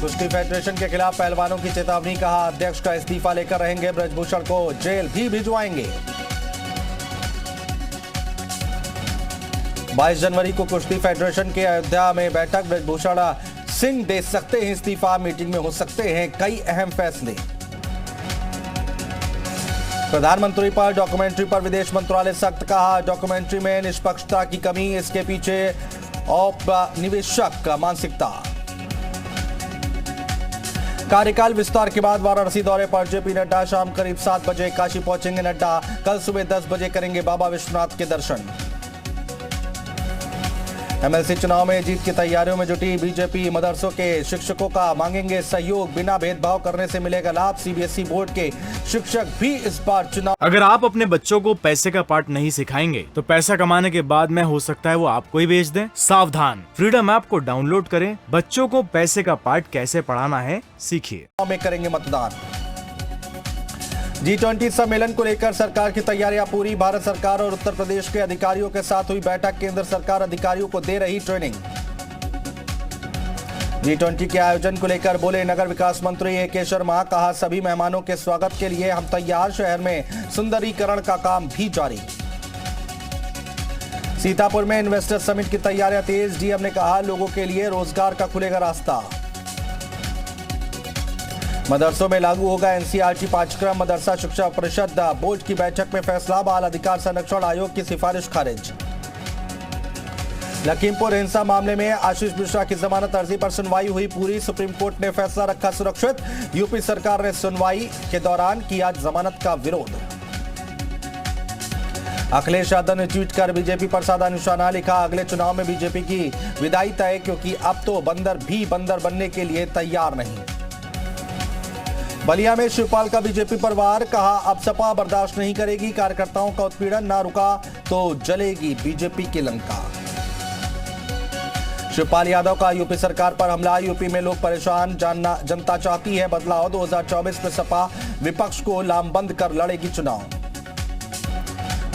कुश्ती फेडरेशन के खिलाफ पहलवानों की चेतावनी, कहा अध्यक्ष का इस्तीफा लेकर रहेंगे, ब्रजभूषण को जेल भी भिजवाएंगे। 22 जनवरी को कुश्ती फेडरेशन के अयोध्या में बैठक, ब्रजभूषण सिंह दे सकते हैं इस्तीफा, मीटिंग में हो सकते हैं कई अहम फैसले। प्रधानमंत्री पर डॉक्यूमेंट्री पर विदेश मंत्रालय सख्त, कहा डॉक्यूमेंट्री में निष्पक्षता की कमी, इसके पीछे औपनिवेशक मानसिकता। कार्यकाल विस्तार के बाद वाराणसी दौरे पर जेपी नड्डा, शाम करीब 7 बजे काशी पहुंचेंगे नड्डा, कल सुबह 10 बजे करेंगे बाबा विश्वनाथ के दर्शन। एमएलसी चुनाव में जीत की तैयारियों में जुटी बीजेपी, मदरसों के शिक्षकों का मांगेंगे सहयोग, बिना भेदभाव करने से मिलेगा लाभ, सीबीएसई बोर्ड के शिक्षक भी इस बार चुनाव। अगर आप अपने बच्चों को पैसे का पाठ नहीं सिखाएंगे तो पैसा कमाने के बाद में हो सकता है वो आपको ही बेच दें। सावधान, फ्रीडम ऐप को डाउनलोड करें, बच्चों को पैसे का पाठ कैसे पढ़ाना है सीखिए। में करेंगे मतदान। G20 सम्मेलन को लेकर सरकार की तैयारियां पूरी, भारत सरकार और उत्तर प्रदेश के अधिकारियों के साथ हुई बैठक, केंद्र सरकार अधिकारियों को दे रही ट्रेनिंग। G20 के आयोजन को लेकर बोले नगर विकास मंत्री ए के शर्मा, कहा सभी मेहमानों के स्वागत के लिए हम तैयार, शहर में सुंदरीकरण का काम भी जारी। सीतापुर में इन्वेस्टर समिट की तैयारियां तेज, डीएम ने कहा लोगों के लिए रोजगार का खुलेगा रास्ता। मदरसों में लागू होगा एनसीईआरटी पाठ्यक्रम, मदरसा शिक्षा परिषद बोर्ड की बैठक में फैसला, बाल अधिकार संरक्षण आयोग की सिफारिश खारिज। लखीमपुर हिंसा मामले में आशीष मिश्रा की जमानत अर्जी पर सुनवाई हुई पूरी, सुप्रीम कोर्ट ने फैसला रखा सुरक्षित, यूपी सरकार ने सुनवाई के दौरान किया जमानत का विरोध। अखिलेश यादव ने ट्वीट कर बीजेपी पर साधा निशाना, लिखा अगले चुनाव में बीजेपी की विदाई तय, क्योंकि अब तो बंदर भी बंदर बनने के लिए तैयार नहीं। बलिया में शिवपाल का बीजेपी पर वार, कहा अब सपा बर्दाश्त नहीं करेगी, कार्यकर्ताओं का उत्पीड़न ना रुका तो जलेगी बीजेपी की लंका। शिवपाल यादव का यूपी सरकार पर हमला, यूपी में लोग परेशान, जनता चाहती है बदलाव, 2024 में सपा विपक्ष को लामबंद कर लड़ेगी चुनाव।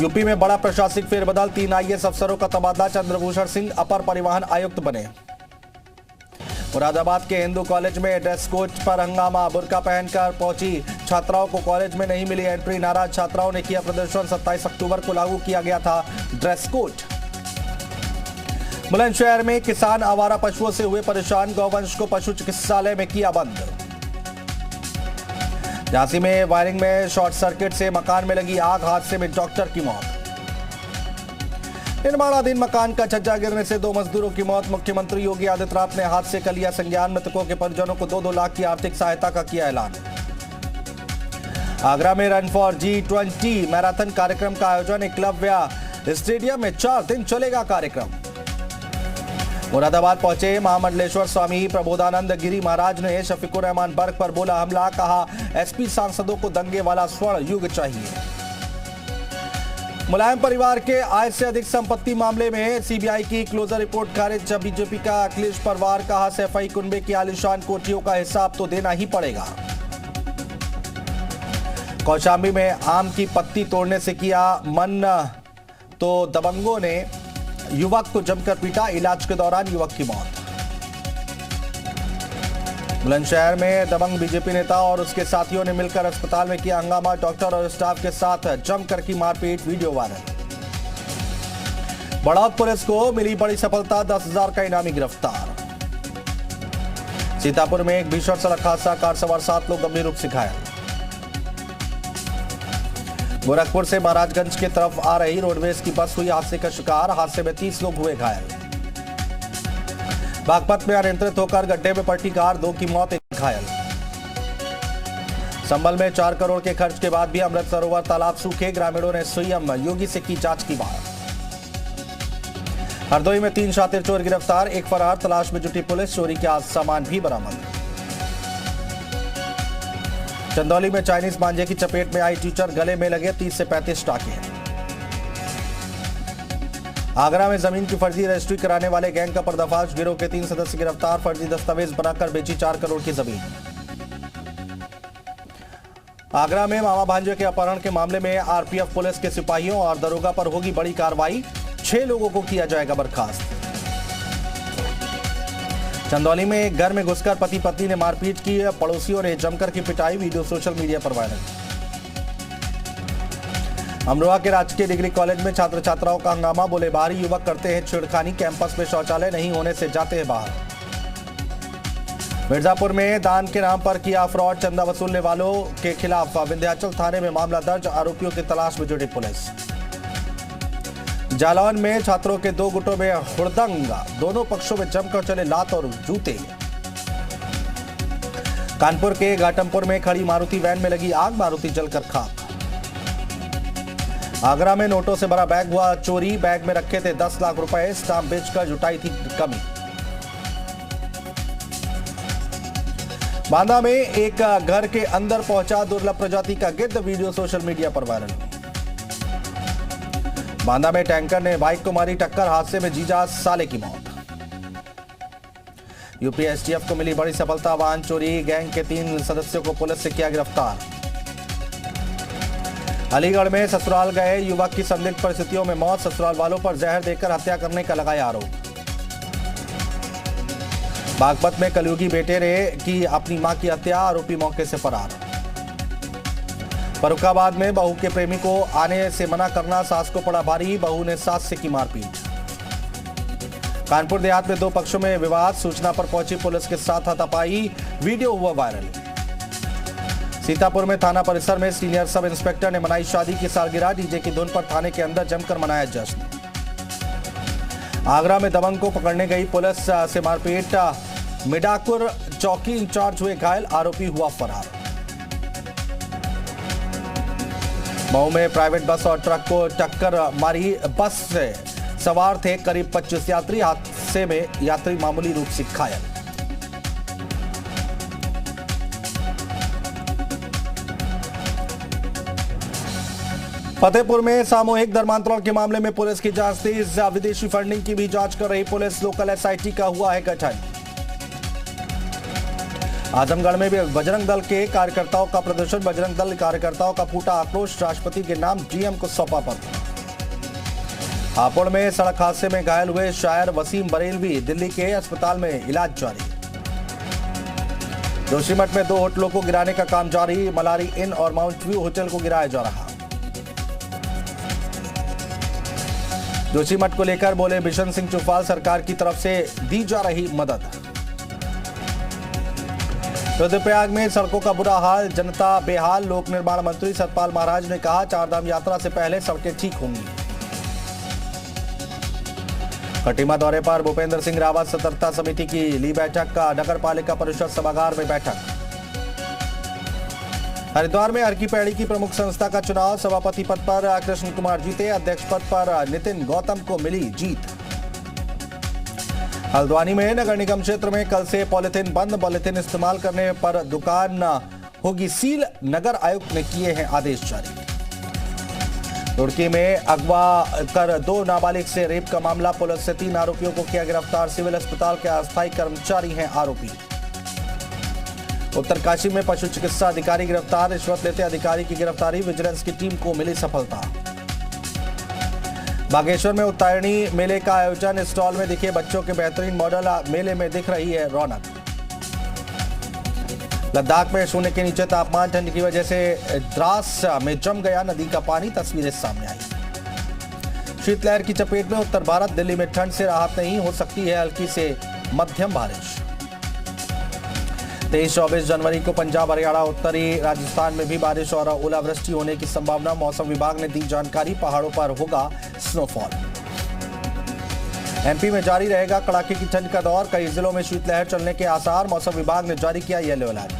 यूपी में बड़ा प्रशासनिक फेरबदल, 3 आईएएस अफसरों का तबादला, चंद्रभूषण सिंह अपर परिवहन आयुक्त बने। मुरादाबाद के हिंदू कॉलेज में ड्रेस कोड पर हंगामा, बुर्का पहनकर पहुंची छात्राओं को कॉलेज में नहीं मिली एंट्री, नाराज छात्राओं ने किया प्रदर्शन, 27 अक्टूबर को लागू किया गया था ड्रेस कोड। बुलंदशहर में किसान आवारा पशुओं से हुए परेशान, गौवंश को पशु चिकित्सालय में किया बंद। झांसी में वायरिंग में शॉर्ट सर्किट से मकान में लगी आग, हादसे में डॉक्टर की मौत। निर्माणाधीन मकान का छज्जा गिरने से 2 मजदूरों की मौत, मुख्यमंत्री योगी आदित्यनाथ ने हादसे का लिया संज्ञान, मृतकों के परिजनों को 2-2 लाख की आर्थिक सहायता का किया ऐलान। आगरा में रन फॉर G20 मैराथन कार्यक्रम का आयोजन, एकलव्य स्टेडियम में 4 दिन चलेगा कार्यक्रम। मुरादाबाद पहुंचे महामंडलेश्वर स्वामी प्रबोधानंद गिरी महाराज ने शफीकुर रहमान बर्ग पर बोला हमला, कहा एसपी सांसदों को दंगे वाला स्वर्ण युग चाहिए। मुलायम परिवार के आय से अधिक संपत्ति मामले में सीबीआई की क्लोजर रिपोर्ट खारिज, बीजेपी का अखिलेश परवार, कहा सैफई कुनबे की आलीशान कोठियों का हिसाब तो देना ही पड़ेगा। कौशाम्बी में आम की पत्ती तोड़ने से किया मन, तो दबंगों ने युवक को जमकर पीटा, इलाज के दौरान युवक की मौत। बुलंदशहर में दबंग बीजेपी नेता और उसके साथियों ने मिलकर अस्पताल में किया हंगामा, डॉक्टर और स्टाफ के साथ जमकर की मारपीट, वीडियो वायरल। बड़ौद पुलिस को मिली बड़ी सफलता, 10,000 का इनामी गिरफ्तार। सीतापुर में एक भीषण सड़क हादसा, कार सवार 7 लोग गंभीर रूप से घायल। गोरखपुर से महाराजगंज की तरफ आ रही रोडवेज की बस हुई हादसे का शिकार, हादसे में 30 लोग हुए घायल। बागपत में अनियंत्रित होकर गड्ढे में पलटी कार, 2 की मौत, 1 घायल। संभल में 4 करोड़ के खर्च के बाद भी अमृत सरोवर तालाब सूखे, ग्रामीणों ने सीएम योगी से की जांच की मांग। हरदोई में 3 शातिर चोर गिरफ्तार, 1 फरार, तलाश में जुटी पुलिस, चोरी के सामान भी बरामद। चंदौली में चाइनीज मांझे की चपेट में आई टीचर, गले में लगे 30 से 35 टाके। आगरा में जमीन की फर्जी रजिस्ट्री कराने वाले गैंग का पर्दाफाश, गिरोह के 3 सदस्य गिरफ्तार, फर्जी दस्तावेज बनाकर बेची 4 करोड़ की जमीन। आगरा में मामा भांजे के अपहरण के मामले में आरपीएफ पुलिस के सिपाहियों और दरोगा पर होगी बड़ी कार्रवाई, 6 लोगों को किया जाएगा बर्खास्त। चंदौली में घर में घुसकर पति पत्नी ने मारपीट की, पड़ोसियों ने जमकर की पिटाई, वीडियो सोशल मीडिया पर वायरल। अमरोहा के राजकीय डिग्री कॉलेज में छात्र छात्राओं का हंगामा, बोले बाहरी युवक करते हैं छेड़खानी, कैंपस में शौचालय नहीं होने से जाते हैं बाहर। मिर्जापुर में दान के नाम पर किया फ्रॉड, चंदा वसूलने वालों के खिलाफ विंध्याचल थाने में मामला दर्ज, आरोपियों की तलाश में जुटी पुलिस। जालौन में छात्रों के 2 गुटों में हुड़दंग, दोनों पक्षों में जमकर चले लात और जूते। कानपुर के घाटमपुर में खड़ी मारुति वैन में लगी आग, मारुति जलकर खाक। आगरा में नोटों से भरा बैग हुआ चोरी, बैग में रखे थे 10 लाख रुपए, स्टाम्प बेचकर जुटाई थी कमी। बांदा में एक घर के अंदर पहुंचा दुर्लभ प्रजाति का गिद्ध, वीडियो सोशल मीडिया पर वायरल। बांदा में टैंकर ने बाइक को मारी टक्कर, हादसे में जीजा साले की मौत। यूपी एसटीएफ को मिली बड़ी सफलता, वाहन चोरी गैंग के 3 सदस्यों को पुलिस से किया गिरफ्तार। अलीगढ़ में ससुराल गए युवक की संदिग्ध परिस्थितियों में मौत, ससुराल वालों पर जहर देकर हत्या करने का लगाया आरोप। बागपत में कलयुगी बेटे ने की अपनी मां की हत्या, आरोपी मौके से फरार। फर्रुखाबाद में बहू के प्रेमी को आने से मना करना, सास को पड़ा भारी, बहू ने सास से की मारपीट। कानपुर देहात में 2 पक्षों में विवाद, सूचना पर पहुंची पुलिस के साथ हाथापाई, वीडियो हुआ वायरल। सीतापुर में थाना परिसर में सीनियर सब इंस्पेक्टर ने मनाई शादी की सालगिरह, डीजे की धुन पर थाने के अंदर जमकर मनाया जश्न। आगरा में दबंग को पकड़ने गई पुलिस से मारपीट, मिडाकुर चौकी इंचार्ज हुए घायल, आरोपी हुआ फरार। मऊ में प्राइवेट बस और ट्रक को टक्कर मारी, बस से सवार थे करीब 25 यात्री, हादसे में यात्री मामूली रूप से घायल। फतेहपुर में सामूहिक धर्मांतरण के मामले में पुलिस की जांच तेज, विदेशी फंडिंग की भी जांच कर रही पुलिस, लोकल एसआईटी का हुआ है गठन। आजमगढ़ में भी बजरंग दल के कार्यकर्ताओं का प्रदर्शन, बजरंग दल कार्यकर्ताओं का फूटा आक्रोश, राष्ट्रपति के नाम डीएम को सौंपा पत्र। हापुड़ में सड़क हादसे में घायल हुए शायर वसीम बरेलवी, दिल्ली के अस्पताल में इलाज जारी। जोशीमठ में 2 होटलों को गिराने का काम जारी, मलारी इन और माउंट व्यू होटल को गिराया जा रहा। जोशीमठ को लेकर बोले बिशन सिंह चुफाल, सरकार की तरफ से दी जा रही मदद। रुद्रप्रयाग में सड़कों का बुरा हाल, जनता बेहाल, लोक निर्माण मंत्री सतपाल महाराज ने कहा 4 धाम यात्रा से पहले सड़कें ठीक होंगी। खटीमा दौरे पर भूपेंद्र सिंह रावत, सतर्कता समिति की ली बैठक, का नगर पालिका परिषद सभागार में बैठक। हरिद्वार में हर की पैड़ी की प्रमुख संस्था का चुनाव, सभापति पद पर कृष्ण कुमार जीते, अध्यक्ष पद पर नितिन गौतम को मिली जीत। हल्द्वानी में नगर निगम क्षेत्र में कल से पॉलिथीन बंद, पॉलिथीन इस्तेमाल करने पर दुकान होगी सील, नगर आयुक्त ने किए हैं आदेश जारी। रुड़की में अगवा कर 2 नाबालिग से रेप का मामला, पुलिस से 3 आरोपियों को किया गिरफ्तार, सिविल अस्पताल के अस्थायी कर्मचारी हैं आरोपी। उत्तरकाशी में पशु चिकित्सा अधिकारी गिरफ्तार, रिश्वत लेते अधिकारी की गिरफ्तारी, विजिलेंस की टीम को मिली सफलता। बागेश्वर में उत्तरायणी मेले का आयोजन, स्टॉल में दिखे बच्चों के बेहतरीन मॉडल, मेले में दिख रही है रौनक। लद्दाख में 0 के नीचे तापमान, ठंड की वजह से द्रास में जम गया नदी का पानी, तस्वीरें सामने आई। शीतलहर की चपेट में उत्तर भारत, दिल्ली में ठंड से राहत नहीं, हो सकती है हल्की से मध्यम बारिश। 23-24 जनवरी को पंजाब, हरियाणा, उत्तरी राजस्थान में भी बारिश और ओलावृष्टि होने की संभावना, मौसम विभाग ने दी जानकारी, पहाड़ों पर होगा स्नोफॉल। एमपी में जारी रहेगा कड़ाके की ठंड का दौर, कई जिलों में शीतलहर चलने के आसार, मौसम विभाग ने जारी किया येलो अलर्ट।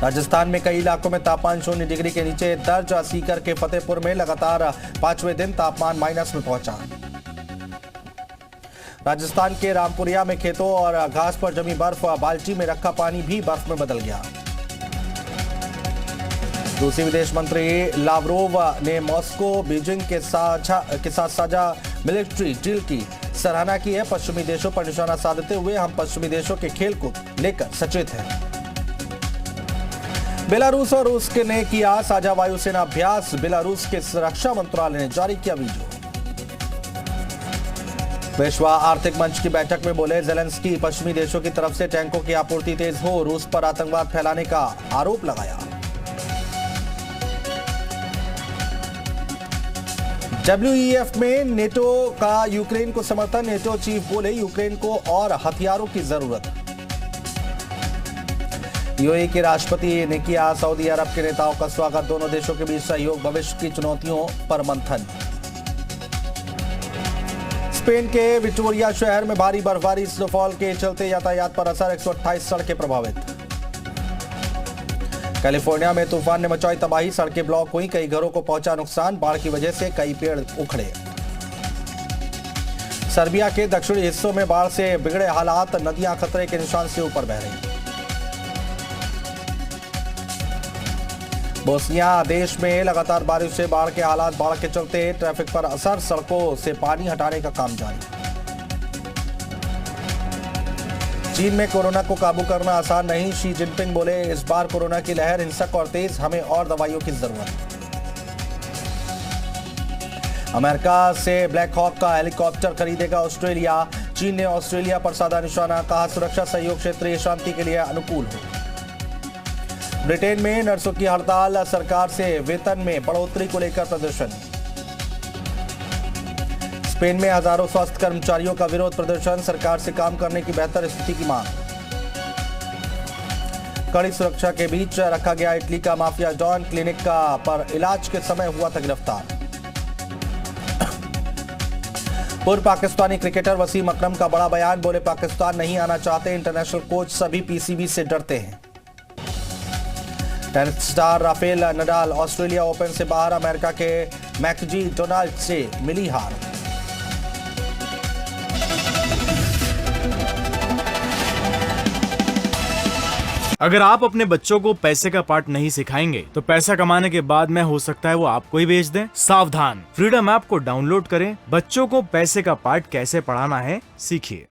राजस्थान में कई इलाकों में तापमान 0 डिग्री के नीचे दर्ज, सीकर के फतेहपुर में लगातार 5वें दिन तापमान माइनस में पहुंचा। राजस्थान के रामपुरिया में खेतों और घास पर जमी बर्फ, बाल्टी में रखा पानी भी बर्फ में बदल गया। रूसी विदेश मंत्री लावरोव ने मॉस्को बीजिंग के साथ साझा मिलिट्री डील की सराहना की है। पश्चिमी देशों पर निशाना साधते हुए हम पश्चिमी देशों के खेल को लेकर सचेत हैं। बेलारूस और रूस ने किया साझा वायुसेना अभ्यास, बेलारूस के रक्षा मंत्रालय ने जारी किया वीडियो। विश्व आर्थिक मंच की बैठक में बोले जेलेंस्की, पश्चिमी देशों की तरफ से टैंकों की आपूर्ति तेज हो, रूस पर आतंकवाद फैलाने का आरोप लगाया। WEF में नेटो का यूक्रेन को समर्थन, नेटो चीफ बोले यूक्रेन को और हथियारों की जरूरत। यूएई के राष्ट्रपति ने किया सऊदी अरब के नेताओं का स्वागत, दोनों देशों के बीच सहयोग, भविष्य की चुनौतियों पर मंथन। स्पेन के विक्टोरिया शहर में भारी बर्फबारी, स्नोफॉल के चलते यातायात पर असर, 128 सड़कें प्रभावित। कैलिफोर्निया में तूफान ने मचाई तबाही, सड़कें ब्लॉक हुई, कई घरों को पहुंचा नुकसान, बाढ़ की वजह से कई पेड़ उखड़े। सर्बिया के दक्षिणी हिस्सों में बाढ़ से बिगड़े हालात, नदियां खतरे के निशान से ऊपर बह रही। बोस्निया देश में लगातार बारिश से बाढ़ के हालात, बाढ़ के चलते ट्रैफिक पर असर, सड़कों से पानी हटाने का काम जारी। चीन में कोरोना को काबू करना आसान नहीं, शी जिनपिंग बोले इस बार कोरोना की लहर हिंसक और तेज, हमें और दवाइयों की जरूरत। अमेरिका से ब्लैक हॉक का हेलीकॉप्टर खरीदेगा ऑस्ट्रेलिया, चीन ने ऑस्ट्रेलिया पर साधा निशाना, कहा सुरक्षा सहयोग क्षेत्रीय शांति के लिए अनुकूल हो। ब्रिटेन में नर्सों की हड़ताल, सरकार से वेतन में बढ़ोतरी को लेकर प्रदर्शन। स्पेन में हजारों स्वास्थ्य कर्मचारियों का विरोध प्रदर्शन, सरकार से काम करने की बेहतर स्थिति की मांग। कड़ी सुरक्षा के बीच रखा गया इटली का माफिया डॉन, क्लिनिक का पर इलाज के समय हुआ था गिरफ्तार। पूर्व पाकिस्तानी क्रिकेटर वसीम अकरम का बड़ा बयान, बोले पाकिस्तान नहीं आना चाहते इंटरनेशनल कोच, सभी पीसीबी से डरते हैं। Tennis star Rafael Nadal Australia open से बाहर, अमेरिका के मैकजी डोनाल्ड से मिली हार। अगर आप अपने बच्चों को पैसे का पाठ नहीं सिखाएंगे तो पैसा कमाने के बाद में हो सकता है वो आपको ही बेच दें। सावधान, फ्रीडम ऐप को डाउनलोड करें, बच्चों को पैसे का पाठ कैसे पढ़ाना है सीखिए।